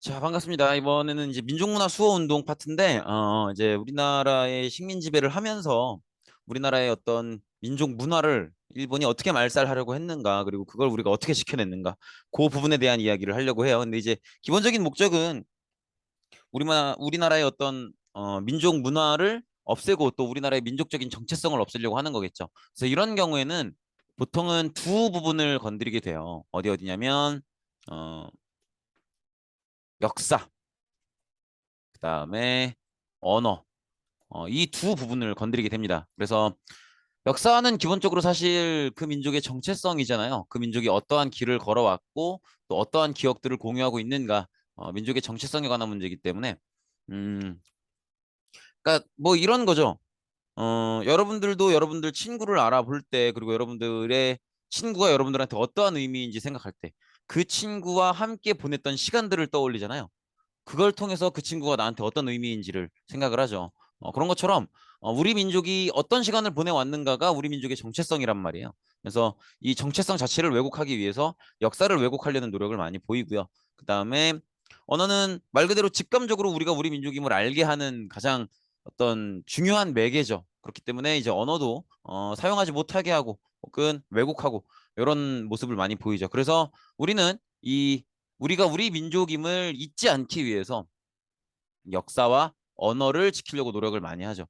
자, 반갑습니다. 이번에는 이제 민족문화 수호 운동 파트인데, 이제 우리나라의 식민 지배를 하면서 우리나라의 어떤 민족 문화를 일본이 어떻게 말살하려고 했는가, 그리고 그걸 우리가 어떻게 지켜냈는가, 그 부분에 대한 이야기를 하려고 해요. 근데 이제 기본적인 목적은 우리나라의 어떤 민족 문화를 없애고 또 우리나라의 민족적인 정체성을 없애려고 하는 거겠죠. 그래서 이런 경우에는 보통은 두 부분을 건드리게 돼요. 어디냐면 어, 역사, 그다음에 언어, 이 두 부분을 건드리게 됩니다. 그래서 역사는 기본적으로 사실 그 민족의 정체성이잖아요. 그 민족이 어떠한 길을 걸어왔고 또 어떠한 기억들을 공유하고 있는가, 민족의 정체성에 관한 문제이기 때문에 음, 그러니까 뭐 이런 거죠. 여러분들도 여러분들 친구를 알아볼 때, 그리고 여러분들의 친구가 여러분들한테 어떠한 의미인지 생각할 때, 그 친구와 함께 보냈던 시간들을 떠올리잖아요. 그걸 통해서 그 친구가 나한테 어떤 의미인지를 생각을 하죠. 그런 것처럼 우리 민족이 어떤 시간을 보내왔는가가 우리 민족의 정체성이란 말이에요. 그래서 이 정체성 자체를 왜곡하기 위해서 역사를 왜곡하려는 노력을 많이 보이고요. 그 다음에 언어는 말 그대로 직감적으로 우리가 우리 민족임을 알게 하는 가장 어떤 중요한 매개죠. 그렇기 때문에 이제 언어도 사용하지 못하게 하고 혹은 왜곡하고 이런 모습을 많이 보이죠. 그래서 우리는 우리가 우리 민족임을 잊지 않기 위해서 역사와 언어를 지키려고 노력을 많이 하죠.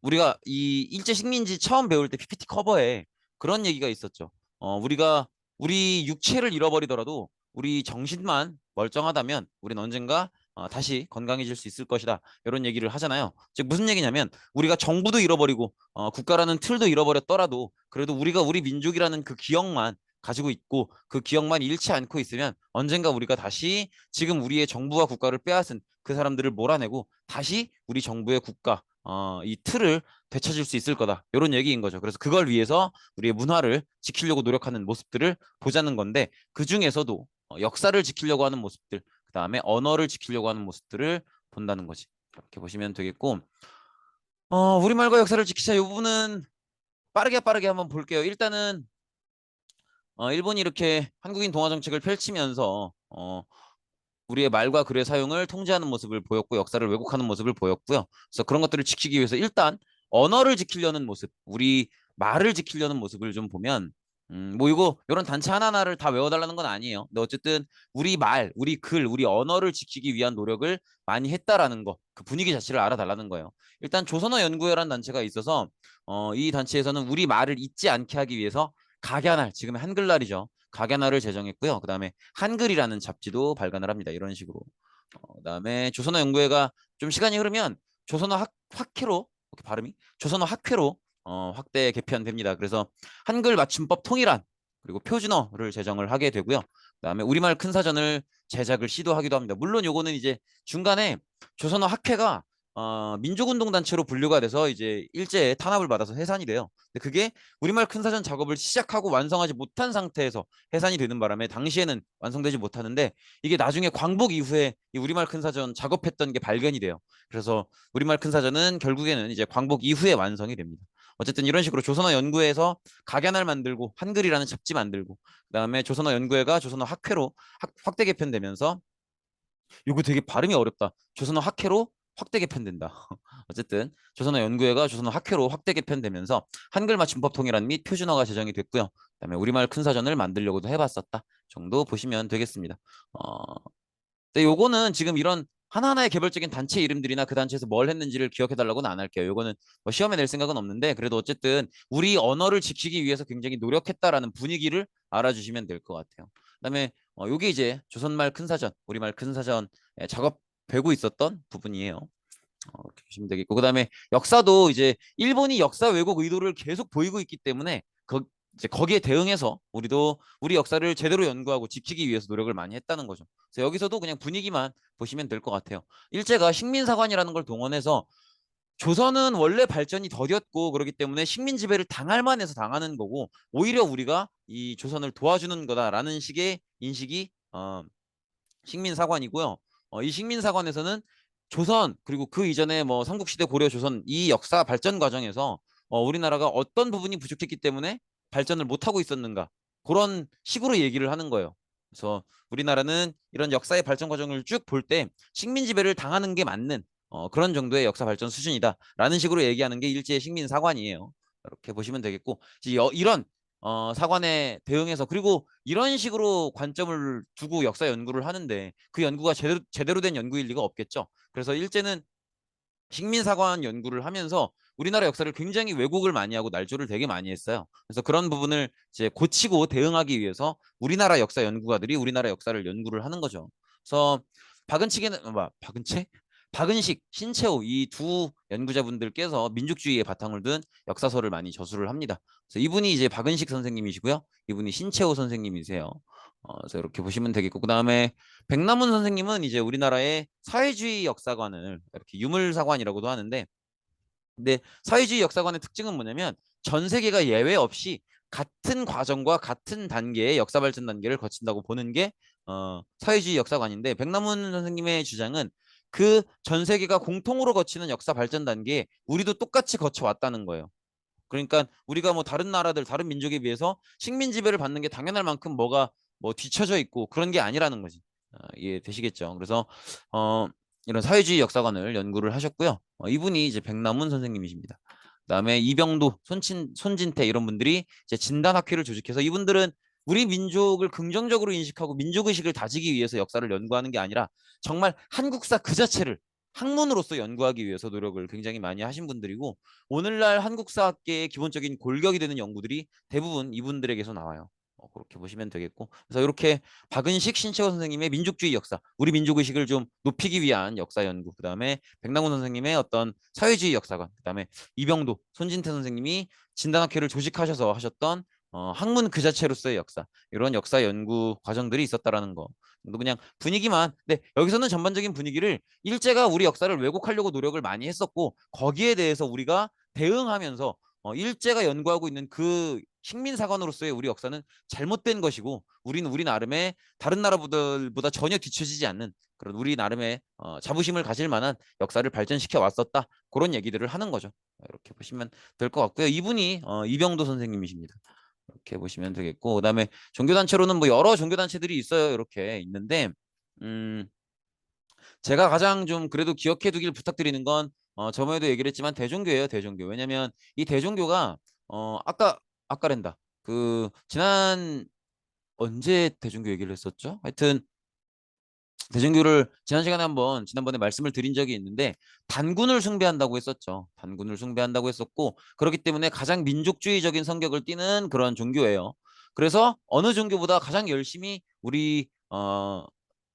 우리가 이 일제 식민지 처음 배울 때 PPT 커버에 그런 얘기가 있었죠. 우리가 우리 육체를 잃어버리더라도 우리 정신만 멀쩡하다면 우리는 언젠가 다시 건강해질 수 있을 것이다. 이런 얘기를 하잖아요. 즉 무슨 얘기냐면 우리가 정부도 잃어버리고 국가라는 틀도 잃어버렸더라도 그래도 우리가 우리 민족이라는 그 기억만 가지고 있고 그 기억만 잃지 않고 있으면 언젠가 우리가 다시 지금 우리의 정부와 국가를 빼앗은 그 사람들을 몰아내고 다시 우리 정부의 국가 이 틀을 되찾을 수 있을 거다. 이런 얘기인 거죠. 그래서 그걸 위해서 우리의 문화를 지키려고 노력하는 모습들을 보자는 건데 그 중에서도 역사를 지키려고 하는 모습들, 그 다음에 언어를 지키려고 하는 모습들을 본다는 거지. 이렇게 보시면 되겠고, 우리말과 역사를 지키자. 이 부분은 빠르게 한번 볼게요. 일단은 일본이 이렇게 한국인 동화 정책을 펼치면서 우리의 말과 글의 사용을 통제하는 모습을 보였고 역사를 왜곡하는 모습을 보였고요. 그래서 그런 것들을 지키기 위해서 일단 언어를 지키려는 모습, 우리 말을 지키려는 모습을 좀 보면 뭐 이거 이런 단체 하나하나를 다 외워달라는 건 아니에요. 근데 어쨌든 우리 말, 우리 글, 우리 언어를 지키기 위한 노력을 많이 했다라는 거, 그 분위기 자체를 알아달라는 거예요. 일단 조선어 연구회라는 단체가 있어서 이 단체에서는 우리 말을 잊지 않게 하기 위해서 각야날, 지금의 한글날이죠. 각야날을 제정했고요. 그다음에 한글이라는 잡지도 발간을 합니다. 이런 식으로. 그다음에 조선어 연구회가 좀 시간이 흐르면 조선어 학회로 이렇게 발음이 조선어 학회로 확대 개편됩니다. 그래서 한글 맞춤법 통일안 그리고 표준어를 제정을 하게 되고요. 그다음에 우리말 큰 사전을 제작을 시도하기도 합니다. 물론 요거는 이제 중간에 조선어 학회가 민족운동단체로 분류가 돼서 이제 일제에 탄압을 받아서 해산이 돼요. 근데 그게 우리말 큰 사전 작업을 시작하고 완성하지 못한 상태에서 해산이 되는 바람에 당시에는 완성되지 못하는데 이게 나중에 광복 이후에 이 우리말 큰 사전 작업했던 게 발견이 돼요. 그래서 우리말 큰 사전은 결국에는 이제 광복 이후에 완성이 됩니다. 어쨌든 이런 식으로 조선어 연구회에서 각야날 만들고 한글이라는 잡지 만들고 그다음에 조선어 연구회가 조선어 학회로 확대 개편되면서 이거 되게 발음이 어렵다. 조선어 학회로 확대 개편된다. 어쨌든 조선어 연구회가 조선어 학회로 확대 개편되면서 한글 맞춤법 통일안 및 표준어가 제정이 됐고요. 그다음에 우리말 큰 사전을 만들려고도 해봤었다 정도 보시면 되겠습니다. 근데 요거는 지금 이런 하나하나의 개별적인 단체 이름들이나 그 단체에서 뭘 했는지를 기억해달라고는 안 할게요. 요거는 뭐 시험에 낼 생각은 없는데 그래도 어쨌든 우리 언어를 지키기 위해서 굉장히 노력했다라는 분위기를 알아주시면 될 것 같아요. 그다음에 요게 이제 조선말 큰사전, 우리말 큰사전에 작업되고 있었던 부분이에요. 이렇게 보시면 되겠고 그다음에 역사도 이제 일본이 역사 왜곡 의도를 계속 보이고 있기 때문에 이제 거기에 대응해서 우리도 우리 역사를 제대로 연구하고 지키기 위해서 노력을 많이 했다는 거죠. 그래서 여기서도 그냥 분위기만 보시면 될 것 같아요. 일제가 식민사관이라는 걸 동원해서 조선은 원래 발전이 더뎠고 그렇기 때문에 식민 지배를 당할 만해서 당하는 거고 오히려 우리가 이 조선을 도와주는 거다라는 식의 인식이 식민사관이고요. 이 식민사관에서는 조선 그리고 그 이전에 뭐 삼국시대 고려 조선 이 역사 발전 과정에서 우리나라가 어떤 부분이 부족했기 때문에 발전을 못하고 있었는가 그런 식으로 얘기를 하는 거예요. 그래서 우리나라는 이런 역사의 발전 과정을 쭉 볼 때 식민 지배를 당하는 게 맞는 그런 정도의 역사 발전 수준이다라는 식으로 얘기하는 게 일제의 식민 사관이에요. 이렇게 보시면 되겠고 이런 사관에 대응해서 그리고 이런 식으로 관점을 두고 역사 연구를 하는데 그 연구가 제대로 된 연구일 리가 없겠죠. 그래서 일제는 식민사관 연구를 하면서 우리나라 역사를 굉장히 왜곡을 많이 하고 날조를 되게 많이 했어요. 그래서 그런 부분을 이제 고치고 대응하기 위해서 우리나라 역사 연구가들이 우리나라 역사를 연구를 하는 거죠. 그래서 박은칙에는 박은채? 박은식, 신채호 이 두 연구자분들께서 민족주의의 바탕을 둔 역사서를 많이 저술을 합니다. 그래서 이분이 이제 박은식 선생님이시고요. 이분이 신채호 선생님이세요. 그래서 이렇게 보시면 되겠고 그다음에 백남훈 선생님은 이제 우리나라의 사회주의 역사관을 이렇게 유물사관이라고도 하는데 근데 사회주의 역사관의 특징은 뭐냐면 전 세계가 예외 없이 같은 과정과 같은 단계의 역사 발전 단계를 거친다고 보는 게 사회주의 역사관인데 백남훈 선생님의 주장은 그 전 세계가 공통으로 거치는 역사 발전 단계에 우리도 똑같이 거쳐왔다는 거예요. 그러니까 우리가 뭐 다른 나라들, 다른 민족에 비해서 식민 지배를 받는 게 당연할 만큼 뭐가 뭐 뒤처져 있고 그런 게 아니라는 거지. 이해되시겠죠? 그래서 어, 이런 사회주의 역사관을 연구를 하셨고요. 이분이 이제 백남훈 선생님이십니다. 그다음에 이병도, 손진태 이런 분들이 이제 진단학회를 조직해서 이분들은 우리 민족을 긍정적으로 인식하고 민족의식을 다지기 위해서 역사를 연구하는 게 아니라 정말 한국사 그 자체를 학문으로서 연구하기 위해서 노력을 굉장히 많이 하신 분들이고 오늘날 한국사학계의 기본적인 골격이 되는 연구들이 대부분 이분들에게서 나와요. 그렇게 보시면 되겠고 그래서 이렇게 박은식, 신채호 선생님의 민족주의 역사, 우리 민족의식을 좀 높이기 위한 역사 연구, 그 다음에 백남훈 선생님의 어떤 사회주의 역사관, 그 다음에 이병도, 손진태 선생님이 진단학회를 조직하셔서 하셨던 학문 그 자체로서의 역사, 이런 역사 연구 과정들이 있었다라는 거. 그냥 분위기만. 근데 여기서는 전반적인 분위기를 일제가 우리 역사를 왜곡하려고 노력을 많이 했었고 거기에 대해서 우리가 대응하면서 일제가 연구하고 있는 그 식민사관으로서의 우리 역사는 잘못된 것이고 우리는 우리 나름의 다른 나라들보다 전혀 뒤처지지 않는 그런 우리 나름의 자부심을 가질 만한 역사를 발전시켜 왔었다. 그런 얘기들을 하는 거죠. 이렇게 보시면 될 것 같고요. 이분이 이병도 선생님이십니다. 이렇게 보시면 되겠고 그다음에 종교단체로는 뭐 여러 종교단체들이 있어요. 이렇게 있는데 음, 제가 가장 좀 그래도 기억해 두길 부탁드리는 건 저번에도 얘기를 했지만 대종교예요, 대종교. 왜냐면 이 대종교가 아까랜다. 그 지난 언제 대종교 얘기를 했었죠? 하여튼 대종교를 지난 시간에 한번 지난번에 말씀을 드린 적이 있는데 단군을 숭배한다고 했었죠. 단군을 숭배한다고 했었고 그렇기 때문에 가장 민족주의적인 성격을 띠는 그런 종교예요. 그래서 어느 종교보다 가장 열심히 우리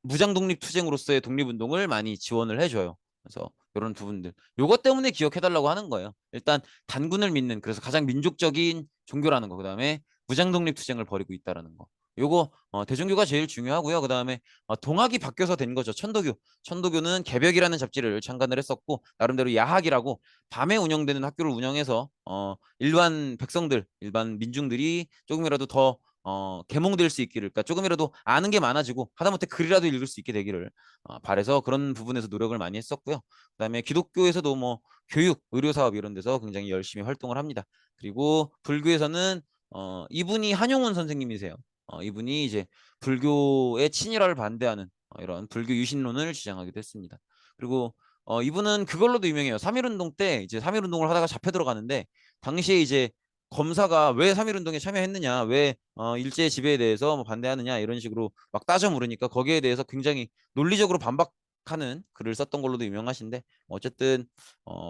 무장 독립 투쟁으로서의 독립운동을 많이 지원을 해줘요. 그래서 이런 부분들 요것 때문에 기억해달라고 하는 거예요. 일단 단군을 믿는 그래서 가장 민족적인 종교라는 거 그다음에 무장 독립 투쟁을 벌이고 있다라는 거. 요거 대종교가 제일 중요하고요. 그다음에 동학이 바뀌어서 된 거죠. 천도교. 천도교는 개벽이라는 잡지를 창간을 했었고 나름대로 야학이라고 밤에 운영되는 학교를 운영해서 일반 백성들, 일반 민중들이 조금이라도 더 계몽될 수 있기를, 그러니까 조금이라도 아는 게 많아지고 하다못해 글이라도 읽을 수 있게 되기를 바래서 그런 부분에서 노력을 많이 했었고요. 그다음에 기독교에서도 뭐 교육, 의료 사업 이런 데서 굉장히 열심히 활동을 합니다. 그리고 불교에서는 이분이 한용운 선생님이세요. 이분이 이제 불교의 친일화를 반대하는 이런 불교 유신론을 주장하기도 했습니다. 그리고 이분은 그걸로도 유명해요. 3.1운동 때 이제 3.1운동을 하다가 잡혀 들어가는데 당시에 이제 검사가 왜 3.1운동에 참여했느냐, 왜 일제 지배에 대해서 뭐 반대하느냐 이런 식으로 막 따져 물으니까 거기에 대해서 굉장히 논리적으로 반박하는 글을 썼던 걸로도 유명하신데 어쨌든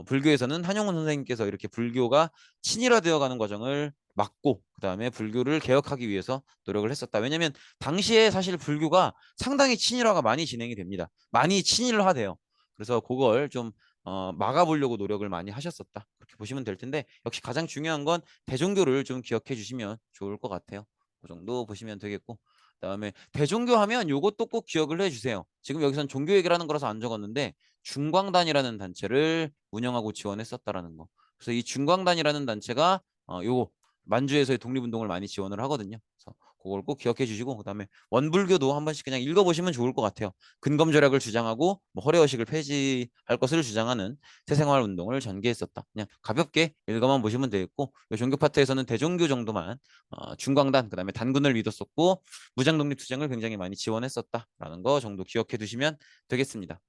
불교에서는 한용운 선생님께서 이렇게 불교가 친일화되어 가는 과정을 막고 그다음에 불교를 개혁하기 위해서 노력을 했었다. 왜냐하면 당시에 사실 불교가 상당히 친일화가 많이 진행이 됩니다. 많이 친일화돼요. 그래서 그걸 좀 막아보려고 노력을 많이 하셨었다. 그렇게 보시면 될 텐데 역시 가장 중요한 건 대종교를 좀 기억해 주시면 좋을 것 같아요. 그 정도 보시면 되겠고 그다음에 대종교 하면 요것도 꼭 기억을 해주세요. 지금 여기선 종교 얘기를 하는 거라서 안 적었는데 중광단이라는 단체를 운영하고 지원했었다라는 거. 그래서 이 중광단이라는 단체가 요거 만주에서의 독립운동을 많이 지원을 하거든요. 그래서 그걸 꼭 기억해 주시고 그다음에 원불교도 한 번씩 그냥 읽어보시면 좋을 것 같아요. 근검절약을 주장하고 뭐 허례허식을 폐지할 것을 주장하는 새생활 운동을 전개했었다. 그냥 가볍게 읽어만 보시면 되겠고 요 종교 파트에서는 대종교 정도만 중광단 그다음에 단군을 믿었었고 무장독립투쟁을 굉장히 많이 지원했었다라는 거 정도 기억해 두시면 되겠습니다.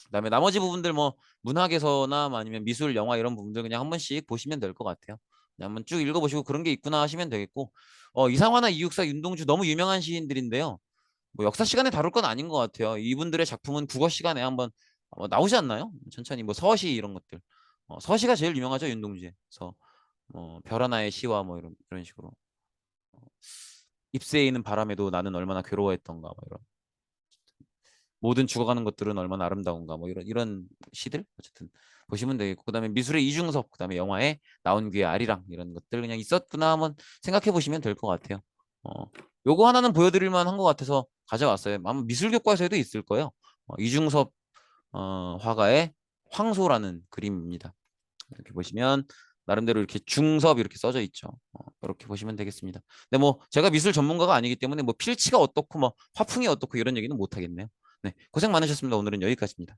그다음에 나머지 부분들 뭐 문학에서나 뭐 아니면 미술, 영화 이런 부분들 그냥 한 번씩 보시면 될 것 같아요. 그냥 한번 쭉 읽어보시고 그런 게 있구나 하시면 되겠고 이상화나 이육사, 윤동주 너무 유명한 시인들인데요. 뭐 역사 시간에 다룰 건 아닌 것 같아요. 이분들의 작품은 국어 시간에 한번 나오지 않나요? 천천히 뭐 서시 이런 것들. 서시가 제일 유명하죠 윤동주에. 그래서 별 하나의 시와 뭐 이런 식으로 잎새에 있는 바람에도 나는 얼마나 괴로워했던가 뭐 이런. 모든 죽어가는 것들은 얼마나 아름다운가 뭐 이런 시들 어쨌든 보시면 되겠고 그다음에 미술의 이중섭 그다음에 영화에 나온 귀의 아리랑 이런 것들 그냥 있었구나 한번 생각해 보시면 될 것 같아요. 어 요거 하나는 보여드릴 만한 것 같아서 가져왔어요. 아마 미술 교과서에도 있을 거예요. 이중섭 화가의 황소라는 그림입니다. 이렇게 보시면 나름대로 이렇게 중섭 이렇게 써져 있죠. 이렇게 보시면 되겠습니다. 근데 뭐 제가 미술 전문가가 아니기 때문에 뭐 필치가 어떻고 뭐 화풍이 어떻고 이런 얘기는 못 하겠네요. 네, 고생 많으셨습니다. 오늘은 여기까지입니다.